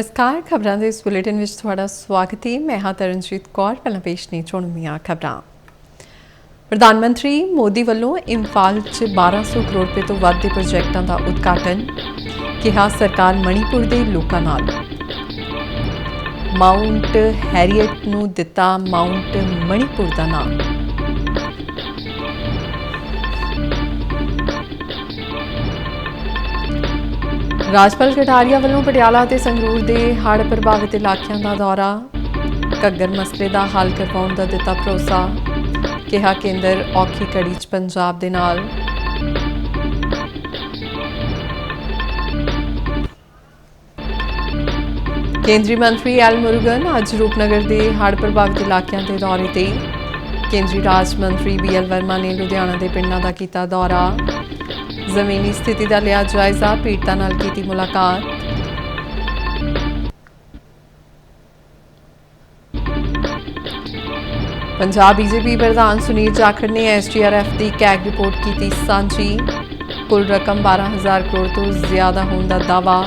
नमस्कार खबरां दे इस बुलेटिन विच तुहाडा स्वागत है। मैं हाँ तरनजीत कौर। पहलां पेश ने चुणवीआं खबरां। प्रधानमंत्री मोदी ਵੱਲੋਂ इंफाल च 1200 करोड़ रुपए ਤੋਂ ਵੱਧ ਦੇ ਪ੍ਰੋਜੈਕਟਾਂ ਦਾ ਉਦਘਾਟਨ। ਕਿਹਾ ਸਰਕਾਰ ਮਣੀਪੁਰ ਦੇ ਲੋਕਾਂ ਨਾਲ। ਮਾਊਂਟ ਹੈਰੀਅਟ ਨੂੰ ਦਿੱਤਾ ਮਾਊਂਟ ਮਣੀਪੁਰ ਦਾ ਨਾਮ। राजपाल कटारिया वालों पटियाला ते संगरूर दे हड़ प्रभावित इलाकों का दौरा। घग्गर मसले का हल करवाउण दा दिता भरोसा। कहा केंद्र औखी घड़ी च पंजाब दे नाल। केंद्रीय मंत्री एल मुरुगन अज रूपनगर के हड़ प्रभावित इलाकों के दौरे ते। केंद्रीय राज मंत्री BL वर्मा ने लुधियाना के पिंडां दा कीता दौरा। जमीनी स्थिति का लिया जायजा। पीड़तां नाल कीती मुलाकात। पंजाब बीजेपी प्रधान सुनील जाखड़ ने SGRF की कैग रिपोर्ट की सांझी। कुल रकम 12,000 करोड़ तो ज्यादा होने का दावा।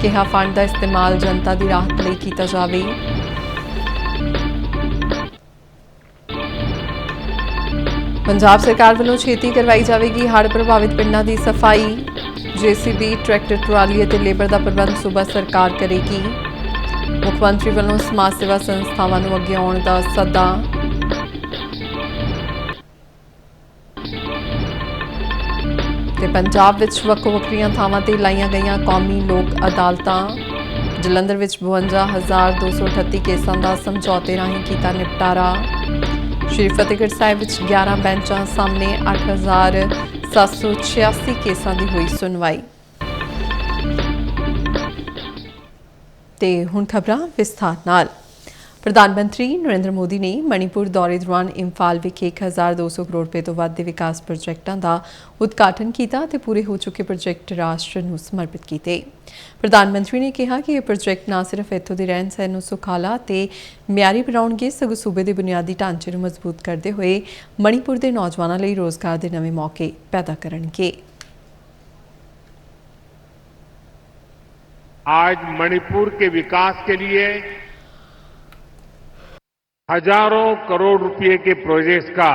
कहा फंड का इस्तेमाल जनता की राहत लई कीता जावे। पंजाब सरकार वालों छेती करवाई जाएगी हड़ प्रभावित पिंडां की सफाई। JCB ट्रैक्टर ट्राली और लेबर का प्रबंध सूबा सरकार करेगी। मुख्यमंत्री वालों समाज सेवा संस्थावां नूं अगे आउण दा सद्दा। ते पंजाब विच वक्खो वक्खरियां थावां ते लाईयां गईयां कौमी लोक अदालतां। जलंधर विच 52,238 केसां दा समझौते राहीं कीता निपटारा। श्री फतेहगढ़ साहिब विच 11 बेंचां सामने 8,786 केसां दी हुई सुनवाई। ते हुण खबरां विस्तार नाल। प्रधानमंत्री नरेंद्र मोदी ने मणिपुर दौरे दौरान इंफाल विखे 1,200 करोड़ रुपए तो वध दे विकास प्रोजेक्टां दा उद्घाटन किया ते पूरे हो चुके प्रोजेक्ट राष्ट्र नूं समर्पित किए। प्रधानमंत्री ने कहा कि यह प्रोजेक्ट न सिर्फ इत्थों दे रहन सहन नूं सुखाला ते मियारी बनाउणगे सगों सूबे दे बुनियादी ढांचे नूं मजबूत करदे होए मणिपुर दे नौजवानां लई रोजगार दे नवे मौके पैदा करनगे। आज मणिपुर के विकास के लिए हजारों करोड़ रुपए के प्रोजेक्ट्स का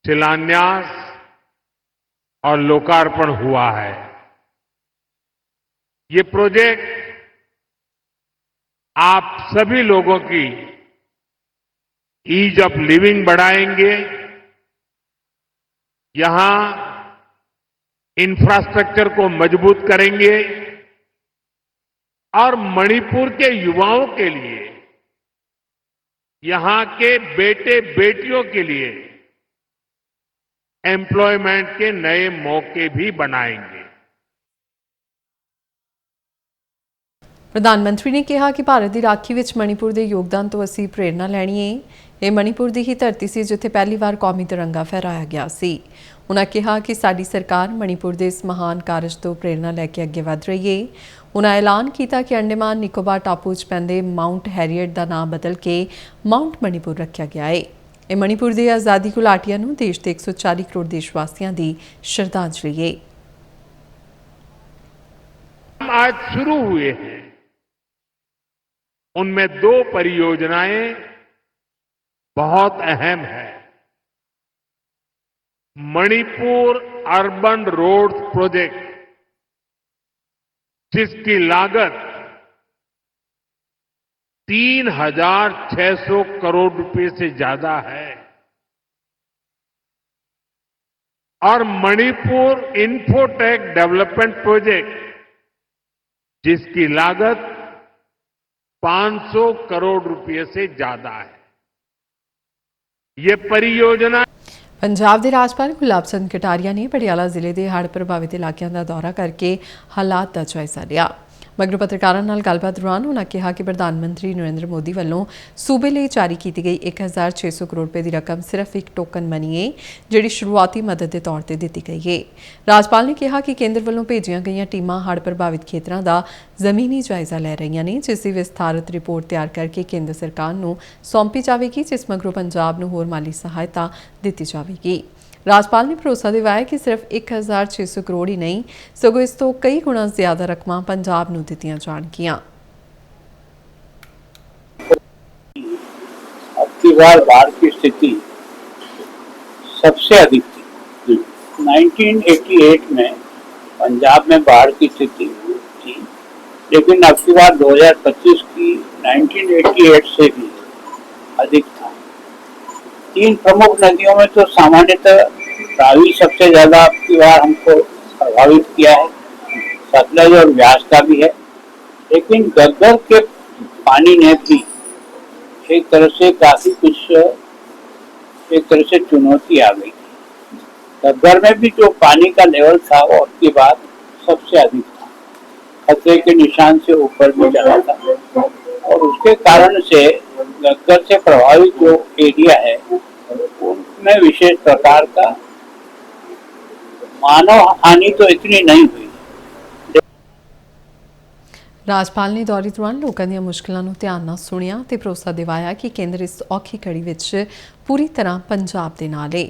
शिलान्यास और लोकार्पण हुआ है। ये प्रोजेक्ट आप सभी लोगों की ईज ऑफ लिविंग बढ़ाएंगे, यहां इंफ्रास्ट्रक्चर को मजबूत करेंगे और मणिपुर के युवाओं के लिए, यहां के बेटे बेटियों के लिए एम्प्लॉयमेंट के नए मौके भी बनाएंगे। प्रधानमंत्री ने कहा कि भारत की राखी विच मणिपुर के योगदान तो असीं प्रेरणा लैनी है। ये मणिपुर की ही धरती सी जिथे पहली बार कौमी तिरंगा फहराया गया सी। उन्होंने कहा कि साडी सरकार मणिपुर के इस महान कारज तो प्रेरणा लैके अगे वध रही है। उन्होंने ऐलान किया कि अंडेमान निकोबार टापू च पैंदे माउंट हैरियट का नाम बदल के माउंट मणिपुर रखा गया है। ये मणिपुर की आज़ादी घुलाटियां नूं देश के 140 करोड़ देशवासियों की श्रद्धांजलि है। आज शुरू हुए हैं, उनमें 2 परियोजनाएं बहुत अहम हैं। मणिपुर अर्बन रोड प्रोजेक्ट, जिसकी लागत 3,600 करोड़ रुपए से ज्यादा है, और मणिपुर इंफोटेक डेवलपमेंट प्रोजेक्ट, जिसकी लागत 500 करोड़ रुपए से ज्यादा है। ये परियोजना पंजाब के राजपाल गुलाब चंद कटारिया ने पटियाला जिले के हड़ प्रभावित इलाकों का दौरा करके हालात का जायजा लिया। मगरों पत्रकारों नाल गलबात दौरान उन्होंने कहा कि प्रधानमंत्री नरेंद्र मोदी वालों सूबे लिए जारी की गई 1,600 करोड़ रुपए की रकम सिर्फ एक टोकन मनी है, जिहड़ी शुरुआती मदद के तौर पर दी गई है। राजपाल ने कहा कि केंद्र वालों भेजियां गई टीमां हड़ प्रभावित खेतरों का जमीनी जायजा लै रही ने, जिसकी विस्तारित रिपोर्ट तैयार करके केंद्र सरकार नूं सौंपी जाएगी, जिस मगरों पंजाब नूं होर माली सहायता दी जाएगी। ਰਾਜਪਾਲ ਨੇ ਭਰੋਸਾ ਦਿਵਾਇਆ ਕਿ ਸਿਰਫ 1600 ਕਰੋੜ ਹੀ ਨਹੀਂ ਸਗੋਂ ਇਸ ਤੋਂ ਕਈ ਗੁਣਾ ਜ਼ਿਆਦਾ ਰਕਮਾਂ ਪੰਜਾਬ ਨੂੰ ਦਿੱਤੀਆਂ ਜਾਣਗੀਆਂ। अब की बार बाढ़ की स्थिति सबसे अधिक थी। 1988 में पंजाब में बाढ़ की स्थिति थी, लेकिन अब की बार 2025 की 1988 से भी अधिक था। 3 प्रमुख नदियों में तो सामान्यतः रावी सबसे ज्यादा अब की बार हमको प्रभावित किया है, सतलज और व्यास का भी है, लेकिन गग्गर के पानी ने भी एक तरह से काफी कुछ एक तरह से चुनौती आ गई। गग्गर में भी जो पानी का लेवल था वो की बात सबसे अधिक था, खतरे के निशान से ऊपर भी चला था, और उसके कारण से गग्गर से प्रभावित जो एरिया है उनमें विशेष प्रकार का मानव हानि तो इतनी नहीं हुई। ਰਾਜਪਾਲ ਨੇ ਦੌਰੇ ਦੌਰਾਨ ਲੋਕਾਂ ਦੀਆਂ ਮੁਸ਼ਕਲਾਂ ਨੂੰ ਧਿਆਨ ਨਾਲ ਸੁਣਿਆ ਤੇ ਭਰੋਸਾ ਦਿਵਾਇਆ ਕਿ ਕੇਂਦਰ ਇਸ ਔਖੀ ਘੜੀ ਵਿੱਚ ਪੂਰੀ ਤਰ੍ਹਾਂ ਪੰਜਾਬ ਦੇ ਨਾਲ ਹੈ।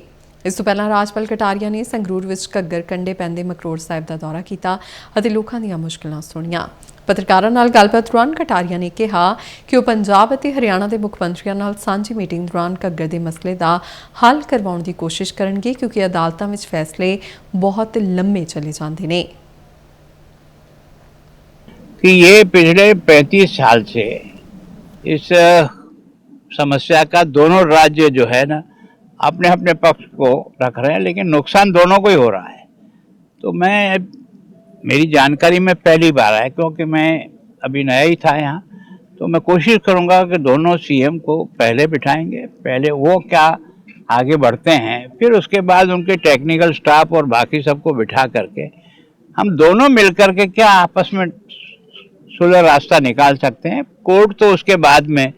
ਇਸ ਤੋਂ ਪਹਿਲਾਂ ਰਾਜਪਾਲ ਕਟਾਰੀਆ ਨੇ ਸੰਗਰੂਰ ਵਿੱਚ ਘੱਗਰ ਕੰਢੇ ਪੈਂਦੇ ਮਕਰੋੜ ਸਾਹਿਬ ਦਾ ਦੌਰਾ ਕੀਤਾ ਅਤੇ ਲੋਕਾਂ ਦੀਆਂ ਮੁਸ਼ਕਲਾਂ ਸੁਣੀਆਂ। ਪੱਤਰਕਾਰਾਂ ਨਾਲ ਗੱਲਬਾਤ ਦੌਰਾਨ ਕਟਾਰੀਆ ਨੇ ਕਿਹਾ ਕਿ ਉਹ ਪੰਜਾਬ ਅਤੇ ਹਰਿਆਣਾ ਦੇ ਮੁੱਖ ਮੰਤਰੀਆਂ ਨਾਲ ਸਾਂਝੀ ਮੀਟਿੰਗ ਦੌਰਾਨ ਘੱਗਰ ਦੇ ਮਸਲੇ ਦਾ ਹੱਲ ਕਰਵਾਉਣ ਦੀ ਕੋਸ਼ਿਸ਼ ਕਰਨਗੇ, ਕਿਉਂਕਿ ਅਦਾਲਤਾਂ ਵਿੱਚ ਫੈਸਲੇ ਬਹੁਤ ਲੰਮੇ ਚਲੇ ਜਾਂਦੇ ਨੇ। कि ये पिछले 35 साल से इस समस्या का दोनों राज्य जो है ना अपने अपने पक्ष को रख रहे हैं, लेकिन नुकसान दोनों को ही हो रहा है। तो मेरी जानकारी में पहली बार है, क्योंकि मैं अभी नया ही था यहाँ, तो मैं कोशिश करूँगा कि दोनों सीएम को पहले बिठाएंगे, पहले वो क्या आगे बढ़ते हैं, फिर उसके बाद उनके टेक्निकल स्टाफ और बाकी सबको बिठा करके हम दोनों मिलकर के क्या आपस में सुलह रास्ता निकाल सकते हैं। कोर्ट तो उसके बाद में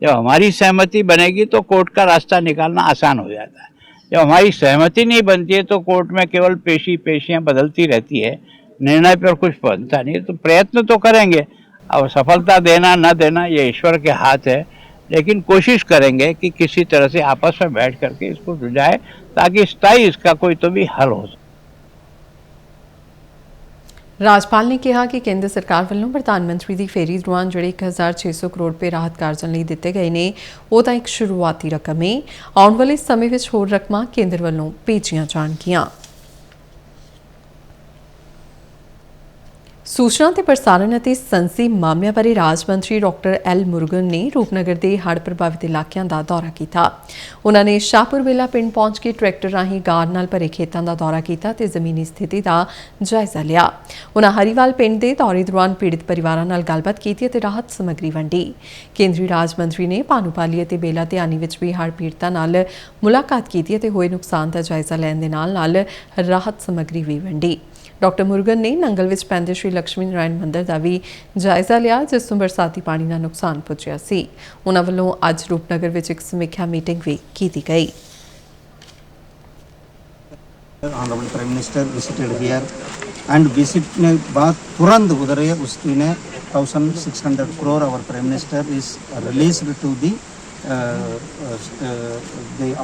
जब हमारी सहमति बनेगी तो कोर्ट का रास्ता निकालना आसान हो जाता है। जब हमारी सहमति नहीं बनती है तो कोर्ट में केवल पेशियाँ बदलती रहती है, निर्णय पर कुछ बनता नहीं है। तो प्रयत्न तो करेंगे, अब सफलता देना न देना ये ईश्वर के हाथ है, लेकिन कोशिश करेंगे कि किसी तरह से आपस में बैठ करके इसको सुलझाए ताकि स्थायी इसका कोई तो भी हल हो सके। ਰਾਜਪਾਲ ਨੇ ਕਿਹਾ ਕਿ ਕੇਂਦਰ ਸਰਕਾਰ ਵੱਲੋਂ ਪ੍ਰਧਾਨ ਮੰਤਰੀ ਦੀ ਫੇਰੀ ਦੌਰਾਨ ਜਿਹੜੇ 1600 ਕਰੋੜ ਰੁਪਏ ਰਾਹਤ ਕਾਰਜਾਂ ਲਈ ਦਿੱਤੇ ਗਏ ਨੇ ਉਹ ਤਾਂ ਇੱਕ ਸ਼ੁਰੂਆਤੀ ਰਕਮ ਹੈ। ਆਉਣ ਵਾਲੇ ਸਮੇਂ ਵਿੱਚ ਹੋਰ ਰਕਮਾਂ ਕੇਂਦਰ ਵੱਲੋਂ ਭੇਜੀਆਂ ਜਾਣਗੀਆਂ। सूचना ते प्रसारण ਅਤੇ ਸੰਸਦੀ ਮਾਮਲਿਆਂ ਬਾਰੇ ਰਾਜ ਮੰਤਰੀ ਡਾਕਟਰ ਐਲ ਮੁਰਗਨ ਨੇ ਰੂਪਨਗਰ ਦੇ ਹੜ੍ਹ ਪ੍ਰਭਾਵਿਤ ਇਲਾਕਿਆਂ ਦਾ ਦੌਰਾ ਕੀਤਾ। ਉਹਨਾਂ ਨੇ ਸ਼ਾਹਪੁਰ ਵੇਲਾ ਪਿੰਡ ਪਹੁੰਚ ਕੇ ਟਰੈਕਟਰ ਰਾਹੀਂ ਗਾਰ ਨਾਲ ਭਰੇ ਖੇਤਾਂ ਦਾ ਦੌਰਾ ਕੀਤਾ ਤੇ ਜ਼ਮੀਨੀ ਸਥਿਤੀ ਦਾ ਜਾਇਜ਼ਾ ਲਿਆ। ਉਹਨਾਂ ਹਰੀਵਾਲ ਪਿੰਡ ਦੇ ਦੌਰੇ ਦੌਰਾਨ ਪੀੜਤ ਪਰਿਵਾਰਾਂ ਨਾਲ ਗੱਲਬਾਤ ਕੀਤੀ ਅਤੇ ਰਾਹਤ ਸਮੱਗਰੀ ਵੰਡੀ। ਕੇਂਦਰੀ ਰਾਜ ਮੰਤਰੀ ਨੇ ਭਾਨੂਪਾਲੀ ਅਤੇ ਬੇਲਾ ਧਿਆਨੀ ਵਿੱਚ ਵੀ ਹੜ੍ਹ ਪੀੜਤਾਂ ਨਾਲ ਮੁਲਾਕਾਤ ਕੀਤੀ ਅਤੇ ਹੋਏ ਨੁਕਸਾਨ ਦਾ ਜਾਇਜ਼ਾ ਲੈਣ ਦੇ ਨਾਲ ਰਾਹਤ ਸਮੱਗਰੀ ਵੀ ਵੰਡੀ। ਡਾਕਟਰ ਮੁਰਗਨ ਨੇ ਨੰਗਲ ਵਿੱਚ ਪੈਂਦੇ ਸ਼੍ਰੀ ਲక్ష్ਮੀ ਨਾਰਾਇਣ ਮੰਦਿਰ ਦਾ ਵੀ ਜਾਇਜ਼ਾ ਲਿਆ, ਜਿਸ ਤੋਂ ਬਰਸਾਤੀ ਪਾਣੀ ਨਾਲ ਨੁਕਸਾਨ ਪਹੁੰਚਿਆ ਸੀ। ਉਹਨਾਂ ਵੱਲੋਂ ਅੱਜ ਰੂਪਨਗਰ ਵਿੱਚ ਇੱਕ ਸਮੀਖਿਆ ਮੀਟਿੰਗ ਵੀ ਕੀਤੀ ਗਈ। Honorable Prime Minister visited here and visit ने बाद तुरंत उधर उसकी ने 1600 crore our Prime Minister is released to the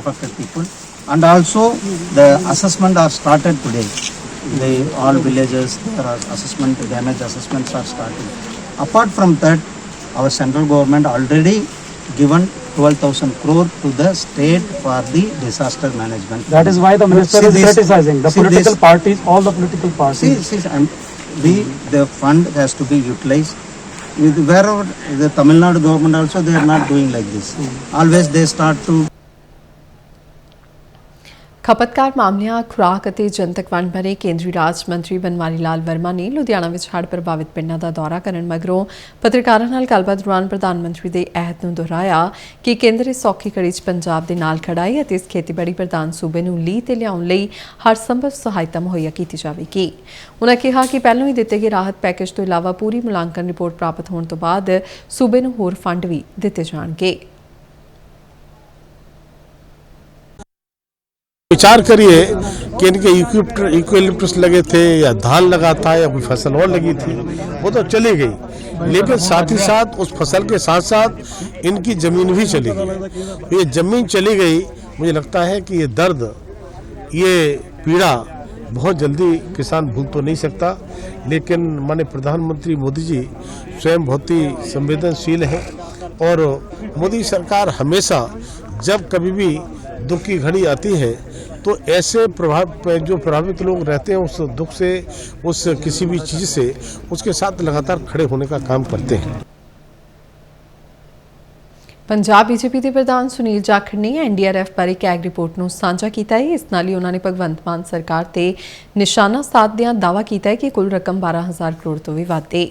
affected people, and also the assessment are started today. All villages there are damage assessments are starting. Apart from that, our central government already given 12,000 crore to the state for the disaster management. That is why the minister is criticizing the political parties, all the political parties. The fund has to be utilized. Wherever the Tamil Nadu government also, they are not doing like this. Always they start to ਖਪਤਕਾਰ ਮਾਮਲਿਆਂ, ਖੁਰਾਕ ਅਤੇ ਜਨਤਕ ਵੰਡ ਬਾਰੇ ਕੇਂਦਰੀ ਰਾਜ ਮੰਤਰੀ ਬਨਵਾਰੀ ਲਾਲ ਵਰਮਾ ਨੇ ਲੁਧਿਆਣਾ ਵਿੱਚ ਹੜ੍ਹ ਪ੍ਰਭਾਵਿਤ ਪਿੰਡਾਂ ਦਾ ਦੌਰਾ ਕਰਨ ਮਗਰੋਂ ਪੱਤਰਕਾਰਾਂ ਨਾਲ ਗੱਲਬਾਤ ਦੌਰਾਨ ਪ੍ਰਧਾਨ ਮੰਤਰੀ ਦੇ ਅਹਿਦ ਨੂੰ ਦੁਹਰਾਇਆ ਕਿ ਕੇਂਦਰ ਇਸ ਔਖੀ ਘੜੀ 'ਚ ਪੰਜਾਬ ਦੇ ਨਾਲ ਖੜਾ ਹੈ ਅਤੇ ਇਸ ਖੇਤੀਬਾੜੀ ਪ੍ਰਧਾਨ ਸੂਬੇ ਨੂੰ ਲੀਹ ਤੇ ਲਿਆਉਣ ਲਈ ਹਰ ਸੰਭਵ ਸਹਾਇਤਾ ਮੁਹੱਈਆ ਕੀਤੀ ਜਾਵੇਗੀ। ਉਨ੍ਹਾਂ ਕਿਹਾ ਕਿ ਪਹਿਲਾਂ ਹੀ ਦਿੱਤੇ ਗਏ ਰਾਹਤ ਪੈਕੇਜ ਤੋਂ ਇਲਾਵਾ ਪੂਰੀ ਮੁਲਾਂਕਣ ਰਿਪੋਰਟ ਪ੍ਰਾਪਤ ਹੋਣ ਤੋਂ ਬਾਅਦ ਸੂਬੇ ਨੂੰ ਹੋਰ ਫੰਡ ਵੀ ਦਿੱਤੇ ਜਾਣਗੇ। विचार करिए कि इनके यूकेलिप्टस लगे थे या धान लगा था या कोई फसल और लगी थी, वो तो चली गई, लेकिन साथ ही साथ उस फसल के साथ साथ इनकी जमीन भी चली गई। ये जमीन चली गई, मुझे लगता है कि ये दर्द ये पीड़ा बहुत जल्दी किसान भूल तो नहीं सकता, लेकिन माननीय प्रधानमंत्री मोदी जी स्वयं बहुत ही संवेदनशील हैं और मोदी सरकार हमेशा जब कभी भी दुख की घड़ी आती है तो ऐसे जो प्रभावित लोग रहते हैं उस दुख से, उस किसी भी चीज़ से उसके साथ लगातार खड़े होने का काम करते हैं। ਪੰਜਾਬ ਬੀਜੇਪੀ ਦੇ ਪ੍ਰਧਾਨ ਸੁਨੀਲ ਜਾਖੜ ਨੇ ਐਨਡੀਆਰਐਫ ਬਾਰੇ ਇੱਕ ਐਗ ਰਿਪੋਰਟ ਨੂੰ ਸਾਂਝਾ ਕੀਤਾ ਹੈ। ਇਸ ਨਾਲ ਹੀ ਉਹਨਾਂ ਨੇ ਭਗਵੰਤ ਮਾਨ ਸਰਕਾਰ ਤੇ ਨਿਸ਼ਾਨਾ ਸਾਧਦਿਆਂ ਦਾਅਵਾ ਕੀਤਾ ਹੈ ਕਿ ਕੁੱਲ ਰਕਮ 12,000 ਕਰੋੜ ਤੋਂ ਵੀ ਵੱਧ ਹੈ।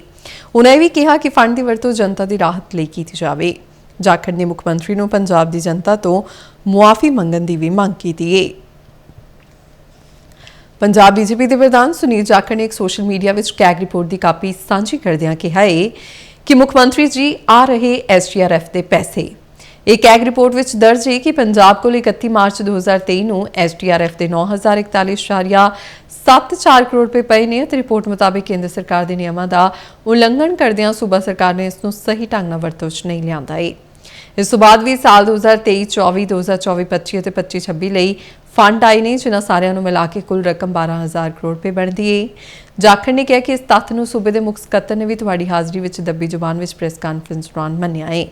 ਉਹਨਾਂ ਇਹ ਵੀ ਕਿਹਾ ਕਿ ਫੰਡ ਦੀ ਵਰਤੋਂ ਜਨਤਾ ਦੀ ਰਾਹਤ ਲਈ ਕੀਤੀ ਜਾਵੇ। ਜਾਖੜ ਨੇ ਮੁੱਖ ਮੰਤਰੀ ਨੂੰ ਪੰਜਾਬ ਦੀ ਜਨਤਾ ਤੋਂ ਮੁਆਫੀ ਮੰਗਣ ਦੀ ਵੀ ਮੰਗ ਕੀਤੀ ਹੈ। ਪੰਜਾਬ ਬੀਜੇਪੀ ਦੇ ਪ੍ਰਧਾਨ ਸੁਨੀਲ ਜਾਖੜ ਨੇ ਇੱਕ ਸੋਸ਼ਲ ਮੀਡੀਆ ਵਿੱਚ ਕੈਗ ਰਿਪੋਰਟ ਦੀ ਕਾਪੀ ਸਾਂਝੀ ਕਰਦਿਆਂ ਕਿਹਾ ਹੈ कि मुख्यमंत्री जी आ रहे SDRF के पैसे। एक एग रिपोर्ट विच दर्ज है कि पंजाब को 31 मार्च 2023 ਨੂੰ SDRF ਦੇ 9,041.74 ਕਰੋੜ ਰੁਪਏ ਪਏ ਨੇ ਤੇ ਰਿਪੋਰਟ ਮੁਤਾਬਿਕ ਕੇਂਦਰ ਸਰਕਾਰ ਦੇ ਨਿਯਮਾਂ ਦਾ ਉਲੰਘਣ ਕਰਦਿਆਂ ਸੂਬਾ ਸਰਕਾਰ ਨੇ ਇਸ ਨੂੰ ਸਹੀ ਢੰਗ ਨਾਲ ਵਰਤੋਂ 'ਚ ਨਹੀਂ ਲਿਆਂਦਾ ਹੈ। ਇਸ ਤੋਂ ਬਾਅਦ ਵੀ ਸਾਲ 2023-24, 2024-25 ਅਤੇ 25-26 ਲਈ ਫੰਡ ਆਏ ਨੇ, ਜਿਨ੍ਹਾਂ ਸਾਰਿਆਂ ਨੂੰ ਮਿਲਾ ਕੇ ਕੁੱਲ ਰਕਮ 12,000 ਕਰੋੜ ਰੁਪਏ ਬਣਦੀ ਹੈ। ਜਾਖੜ ਨੇ ਕਿਹਾ ਕਿ ਇਸ ਤੱਥ ਨੂੰ ਸੂਬੇ ਦੇ ਮੁੱਖ ਸਕੱਤਰ ਨੇ ਵੀ ਤੁਹਾਡੀ ਹਾਜ਼ਰੀ ਵਿੱਚ ਦੱਬੀ ਜ਼ੁਬਾਨ ਵਿੱਚ ਪ੍ਰੈਸ ਕਾਨਫਰੰਸ ਦੌਰਾਨ ਮੰਨਿਆ ਹੈ।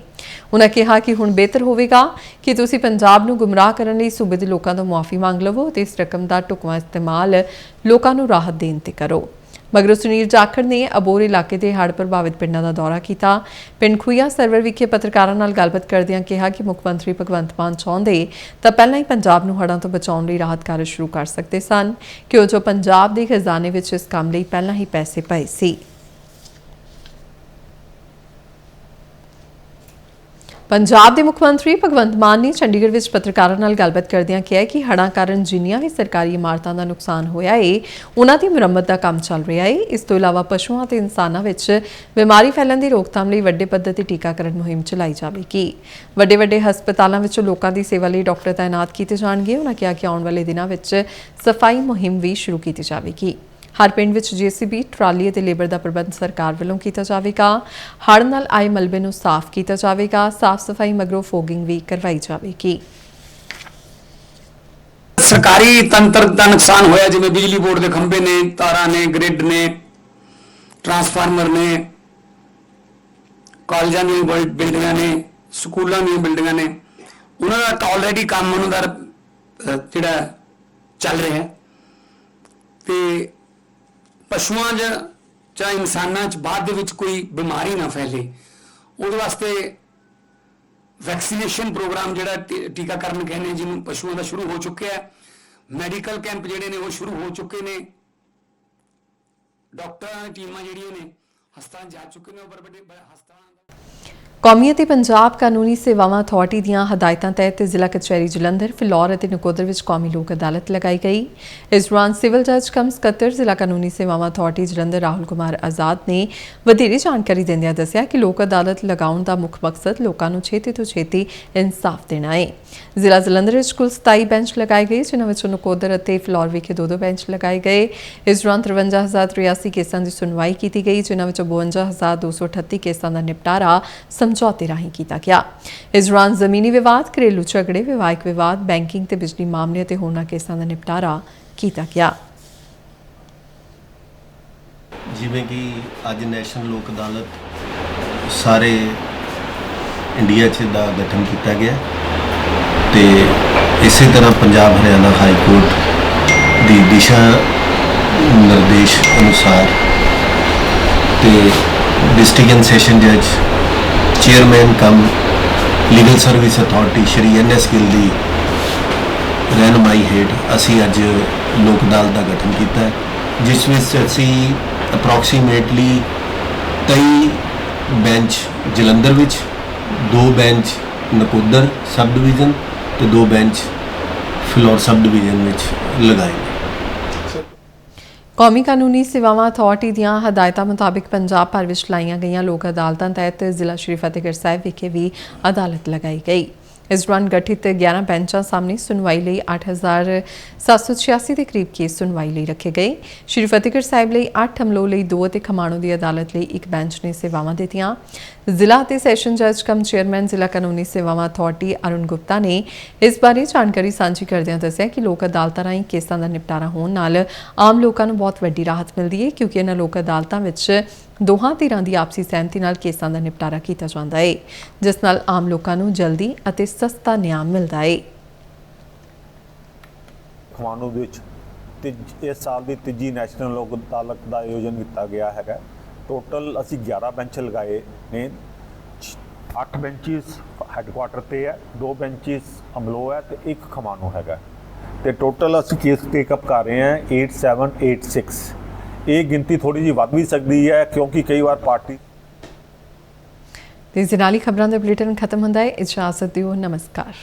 ਉਹਨਾਂ ਕਿਹਾ ਕਿ ਹੁਣ ਬਿਹਤਰ ਹੋਵੇਗਾ ਕਿ ਤੁਸੀਂ ਪੰਜਾਬ ਨੂੰ ਗੁੰਮਰਾਹ ਕਰਨ ਲਈ ਸੂਬੇ ਦੇ ਲੋਕਾਂ ਤੋਂ ਮੁਆਫੀ ਮੰਗ ਲਵੋ ਤੇ ਇਸ ਰਕਮ ਦਾ ਢੁਕਵਾਂ ਇਸਤੇਮਾਲ ਲੋਕਾਂ ਨੂੰ ਰਾਹਤ ਦੇਣ ਤੇ ਕਰੋ। ਮਗਰੋਂ ਸੁਨੀਲ ਜਾਖੜ ਨੇ ਅਬੋਰ ਇਲਾਕੇ ਦੇ ਹੜ੍ਹ ਪ੍ਰਭਾਵਿਤ ਪਿੰਡਾਂ ਦਾ ਦੌਰਾ ਕੀਤਾ। ਪਿੰਡ ਖੂਈਆ ਸਰਵਰ ਵਿਖੇ ਪੱਤਰਕਾਰਾਂ ਨਾਲ ਗੱਲਬਾਤ ਕਰਦਿਆਂ ਕਿਹਾ ਕਿ ਮੁੱਖ ਮੰਤਰੀ ਭਗਵੰਤ ਮਾਨ ਚਾਹੁੰਦੇ ਤਾਂ ਪਹਿਲਾਂ ਹੀ ਪੰਜਾਬ ਨੂੰ ਹੜ੍ਹਾਂ ਤੋਂ ਬਚਾਉਣ ਲਈ ਰਾਹਤ ਕਾਰਜ ਸ਼ੁਰੂ ਕਰ ਸਕਦੇ ਸਨ, ਕਿਉਂ ਜੋ ਪੰਜਾਬ ਦੇ ਖਜ਼ਾਨੇ ਵਿੱਚ ਇਸ ਕੰਮ ਲਈ ਪਹਿਲਾਂ ਹੀ ਪੈਸੇ ਪਏ ਸੀ। ਪੰਜਾਬ ਦੇ ਮੁੱਖ ਮੰਤਰੀ ਭਗਵੰਤ ਮਾਨ ਨੇ ਚੰਡੀਗੜ੍ਹ ਵਿੱਚ ਪੱਤਰਕਾਰਾਂ ਨਾਲ ਗੱਲਬਾਤ ਕਰਦਿਆਂ ਕਿਹਾ ਕਿ ਹੜ੍ਹਾਂ ਕਾਰਨ ਜਿੰਨੀਆਂ ਵੀ ਸਰਕਾਰੀ ਇਮਾਰਤਾਂ ਦਾ ਨੁਕਸਾਨ ਹੋਇਆ ਹੈ ਉਹਨਾਂ ਦੀ ਮੁਰੰਮਤ ਦਾ ਕੰਮ ਚੱਲ ਰਿਹਾ ਹੈ। ਇਸ ਤੋਂ ਇਲਾਵਾ ਪਸ਼ੂਆਂ ਤੇ ਇਨਸਾਨਾਂ ਵਿੱਚ ਬਿਮਾਰੀ ਫੈਲਣ ਦੀ ਰੋਕਥਾਮ ਲਈ ਵੱਡੇ ਪੱਧਰ ਤੇ ਟੀਕਾਕਰਨ ਮੁਹਿੰਮ ਚਲਾਈ ਜਾਵੇਗੀ। ਵੱਡੇ ਹਸਪਤਾਲਾਂ ਵਿੱਚ ਲੋਕਾਂ ਦੀ ਸੇਵਾ ਲਈ ਡਾਕਟਰ ਤਾਇਨਾਤ ਕੀਤੇ ਜਾਣਗੇ। ਉਹਨਾਂ ਕਿਹਾ ਕਿ ਆਉਣ ਵਾਲੇ ਦਿਨਾਂ ਵਿੱਚ ਸਫਾਈ ਮੁਹਿੰਮ ਵੀ ਸ਼ੁਰੂ ਕੀਤੀ ਜਾਵੇਗੀ। ਹਰ ਪਿੰਡ ਵਿੱਚ JCB, ਟਰਾਲੀ ਅਤੇ ਲੇਬਰ ਦਾ ਪ੍ਰਬੰਧ ਸਰਕਾਰ ਵੱਲੋਂ ਕੀਤਾ ਜਾਵੇਗਾ। ਹੜ੍ਹ ਨਾਲ ਆਏ ਮਲਬੇ ਨੂੰ ਸਾਫ਼ ਕੀਤਾ ਜਾਵੇਗਾ। ਸਾਫ਼ ਸਫਾਈ ਮਗਰੋਂ ਫੋਗਿੰਗ ਵੀ ਕਰਵਾਈ ਜਾਵੇਗੀ। ਸਰਕਾਰੀ ਤੰਤਰ ਦਾ ਨੁਕਸਾਨ ਹੋਇਆ, ਜਿਵੇਂ ਬਿਜਲੀ ਬੋਰਡ ਦੇ ਖੰਭੇ ਨੇ, ਤਾਰਾਂ ਨੇ, ਗ੍ਰਿਡ ਨੇ, ਟਰਾਂਸਫਾਰਮਰ ਨੇ, ਕਾਲਜਾਂ ਦੀਆਂ ਬਿਲਡਿੰਗਾਂ ਨੇ, ਸਕੂਲਾਂ ਦੀਆਂ ਬਿਲਡਿੰਗਾਂ ਨੇ, ਉਹਨਾਂ ਦਾ ਤਾਂ ਆਲਰੇਡੀ ਕੰਮ ਉਹਨਾਂ ਦਾ ਜਿਹੜਾ ਚੱਲ ਰਿਹਾ ਤੇ ਪਸ਼ੂਆਂ ਜਾਂ ਇਨਸਾਨਾਂ 'ਚ ਬਾਅਦ ਦੇ ਵਿੱਚ ਕੋਈ ਬਿਮਾਰੀ ਨਾ ਫੈਲੇ ਉਹਦੇ ਵਾਸਤੇ ਵੈਕਸੀਨੇਸ਼ਨ ਪ੍ਰੋਗਰਾਮ ਜਿਹੜਾ ਟੀਕਾਕਰਨ ਕਹਿੰਦੇ ਜਿਹਨੂੰ ਪਸ਼ੂਆਂ ਦਾ ਸ਼ੁਰੂ ਹੋ ਚੁੱਕਿਆ ਹੈ। ਮੈਡੀਕਲ ਕੈਂਪ ਜਿਹੜੇ ਨੇ ਉਹ ਸ਼ੁਰੂ ਹੋ ਚੁੱਕੇ ਨੇ। ਡਾਕਟਰਾਂ ਦੀਆਂ ਟੀਮਾਂ ਜਿਹੜੀਆਂ ਨੇ ਹਸਪਤਾਲਾਂ ਜਾ ਚੁੱਕੇ ਨੇ। ਉਹ ਵੱਡੇ ਹਸਪਤਾਲਾਂ ਕੌਮੀ ਅਤੇ ਪੰਜਾਬ ਕਾਨੂੰਨੀ ਸੇਵਾਵਾਂ ਅਥਾਰਟੀ ਦੀਆਂ ਹਦਾਇਤਾਂ ਤਹਿਤ ਜ਼ਿਲ੍ਹਾ ਕਚਹਿਰੀ ਜਲੰਧਰ, ਫਿਲੌਰ ਅਤੇ ਨਕੋਦਰ ਵਿੱਚ ਕੌਮੀ ਲੋਕ ਅਦਾਲਤ ਲਗਾਈ ਗਈ। ਇਸ ਦੌਰਾਨ ਸਿਵਲ ਜੱਜ ਕਮ ਸਕੱਤਰ ਜ਼ਿਲ੍ਹਾ ਕਾਨੂੰਨੀ ਸੇਵਾਵਾਂ ਅਥਾਰਟੀ ਜਲੰਧਰ ਰਾਹੁਲ ਕੁਮਾਰ ਆਜ਼ਾਦ ਨੇ ਵਧੇਰੇ ਜਾਣਕਾਰੀ ਦਿੰਦਿਆਂ ਦੱਸਿਆ ਕਿ ਲੋਕ ਅਦਾਲਤ ਲਗਾਉਣ ਦਾ ਮੁੱਖ ਮਕਸਦ ਲੋਕਾਂ ਨੂੰ ਛੇਤੀ ਤੋਂ ਛੇਤੀ ਇਨਸਾਫ ਦੇਣਾ ਹੈ। ਜ਼ਿਲ੍ਹਾ ਜਲੰਧਰ ਵਿੱਚ ਕੁੱਲ 27 ਬੈਂਚ ਲਗਾਏ ਗਏ, ਜਿਨ੍ਹਾਂ ਵਿੱਚੋਂ ਨਕੋਦਰ ਅਤੇ ਫਿਲੌਰ ਵਿਖੇ 2-2 ਬੈਂਚ ਲਗਾਏ ਗਏ। ਇਸ ਦੌਰਾਨ 53,083 ਕੇਸਾਂ ਦੀ ਸੁਣਵਾਈ ਕੀਤੀ ਗਈ, ਜਿਨ੍ਹਾਂ ਵਿੱਚੋਂ 52,238 ਕੇਸਾਂ ਦਾ ਨਿਪਟਾਰਾ ਸਮਝੌਤੇ ਰਾਹੀਂ ਕੀਤਾ ਗਿਆ। ਇਸ ਦੌਰਾਨ ਜ਼ਮੀਨੀ ਵਿਵਾਦ, ਘਰੇਲੂ ਝਗੜੇ, ਵਿਵਾਹਿਕ ਵਿਵਾਦ, ਬੈਂਕਿੰਗ ਤੇ ਬਿਜਲੀ ਮਾਮਲੇ ਅਤੇ ਹੋਰਨਾਂ ਕੇਸਾਂ ਦਾ ਨਿਪਟਾਰਾ ਕੀਤਾ ਗਿਆ। ਜਿਵੇਂ ਕਿ ਅੱਜ ਨੈਸ਼ਨਲ ਲੋਕ ਅਦਾਲਤ ਸਾਰੇ ਇੰਡੀਆ 'ਚ ਦਾ ਗਠਨ ਕੀਤਾ ਗਿਆ ਤੇ ਇਸੇ ਤਰ੍ਹਾਂ ਪੰਜਾਬ ਹਰਿਆਣਾ ਹਾਈ ਕੋਰਟ ਦੀ ਦਿਸ਼ਾ ਨਿਰਦੇਸ਼ ਅਨੁਸਾਰ ਤੇ ਡਿਸਟ੍ਰਿਕਟ ਐਂਡ ਸੈਸ਼ਨ ਜੱਜ ਚੇਅਰਮੈਨ ਕਮ ਲੀਗਲ ਸਰਵਿਸ ਅਥਾਰਟੀ ਸ਼੍ਰੀ NS ਗਿੱਲ ਦੀ ਰਹਿਨੁਮਾਈ ਹੇਠ ਅਸੀਂ ਅੱਜ ਲੋਕ ਅਦਾਲਤ ਦਾ ਗਠਨ ਕੀਤਾ ਹੈ, ਜਿਸ ਵਿੱਚ ਅਸੀਂ ਅਪਰੋਕਸੀਮੇਟਲੀ 23 ਬੈਂਚ ਜਲੰਧਰ ਵਿੱਚ, 2 ਬੈਂਚ ਨਕੋਦਰ ਸਬ ਡਿਵੀਜ਼ਨ ਤੇ 2 ਬੈਂਚ ਫਿਲੌਰ ਸਬ ਡਿਵੀਜ਼ਨ ਵਿੱਚ ਲਗਾਏ। ਕੌਮੀ ਕਾਨੂੰਨੀ ਸੇਵਾਵਾਂ ਅਥਾਰਟੀ ਦੀਆਂ ਹਦਾਇਤਾਂ ਮੁਤਾਬਿਕ ਪੰਜਾਬ ਭਰ ਵਿੱਚ ਲਾਈਆਂ ਗਈਆਂ ਲੋਕ ਅਦਾਲਤਾਂ ਤਹਿਤ ਜ਼ਿਲ੍ਹਾ ਸ਼੍ਰੀ ਫਤਿਹਗੜ੍ਹ ਸਾਹਿਬ ਵਿਖੇ ਵੀ ਅਦਾਲਤ ਲਗਾਈ ਗਈ। इस दौरान गठित 11 बेंचां सामने सुनवाई ਲਈ 8786 ਦੇ ਕਰੀਬ ਕੇਸ ਸੁਣਵਾਈ ਲਈ ਰੱਖੇ ਗਏ। ਸ਼੍ਰੀ ਫਤਿਹਗੜ੍ਹ ਸਾਹਿਬ ਲਈ 8, ਅਮਲੋਹ ਲਈ 2 ਅਤੇ ਖਮਾਣੋ ਦੀ ਅਦਾਲਤ ਲਈ 1 ਬੈਂਚ ਨੇ ਸੇਵਾਵਾਂ ਦਿੱਤੀਆਂ। ਜ਼ਿਲ੍ਹਾ ਅਤੇ ਸੈਸ਼ਨ ਜੱਜ ਕਮ ਚੇਅਰਮੈਨ ਜ਼ਿਲ੍ਹਾ ਕਾਨੂੰਨੀ ਸੇਵਾਵਾਂ ਅਥਾਰਟੀ ਅਰੁਣ ਗੁਪਤਾ ਨੇ ਇਸ ਬਾਰੇ ਜਾਣਕਾਰੀ ਸਾਂਝੀ ਕਰਦਿਆਂ ਦੱਸਿਆ ਕਿ ਲੋਕ ਅਦਾਲਤਾਂ ਰਾਹੀਂ ਕੇਸਾਂ ਦਾ ਨਿਪਟਾਰਾ ਹੋਣ ਨਾਲ ਆਮ ਲੋਕਾਂ ਨੂੰ ਬਹੁਤ ਵੱਡੀ ਰਾਹਤ ਮਿਲਦੀ ਹੈ, ਕਿਉਂਕਿ ਇਹਨਾਂ ਲੋਕ ਅਦਾਲਤਾਂ ਵਿੱਚ ਦੋਹਾਂ ਧਿਰਾਂ ਦੀ ਆਪਸੀ ਸਹਿਮਤੀ ਨਾਲ ਕੇਸਾਂ ਦਾ ਨਿਪਟਾਰਾ ਕੀਤਾ ਜਾਂਦਾ ਹੈ, ਜਿਸ ਨਾਲ ਆਮ ਲੋਕਾਂ ਨੂੰ ਜਲਦੀ ਅਤੇ ਸਸਤਾ ਨਿਆਂ ਮਿਲਦਾ ਹੈ। ਖਮਾਣੋ ਵਿੱਚ ਇਸ ਸਾਲ ਦੀ ਤੀਜੀ ਨੈਸ਼ਨਲ ਲੋਕ ਅਦਾਲਤ ਦਾ ਆਯੋਜਨ ਕੀਤਾ ਗਿਆ ਹੈਗਾ। ਟੋਟਲ ਅਸੀਂ 11 ਬੈਂਚ ਲਗਾਏ ਨੇ। 8 ਬੈਂਚਿਸ ਹੈੱਡਕੁਆਟਰ ਤੇ ਹੈ, 2 ਬੈਂਚਿਸ ਅਮਲੋਹ ਹੈ ਤੇ 1 ਖਮਾਣੋ ਹੈਗਾ ਤੇ ਟੋਟਲ ਅਸੀਂ ਕੇਸ ਟੇਕਅਪ ਕਰ ਰਹੇ ਹਾਂ 8786। ਇਹ ਗਿਣਤੀ ਥੋੜੀ ਜਿਹੀ ਵੱਧ ਵੀ ਸਕਦੀ ਹੈ ਕਿਉਂਕਿ ਕਈ ਵਾਰ ਪਾਰਟੀ ਤੇ ਇਸ ਨਾਲ ਹੀ ਖਬਰਾਂ ਦਾ ਬੁਲੇਟਿਨ ਖਤਮ ਹੁੰਦਾ ਹੈ। ਇਜਾਜ਼ਤ ਦਿਓ, ਨਮਸਕਾਰ।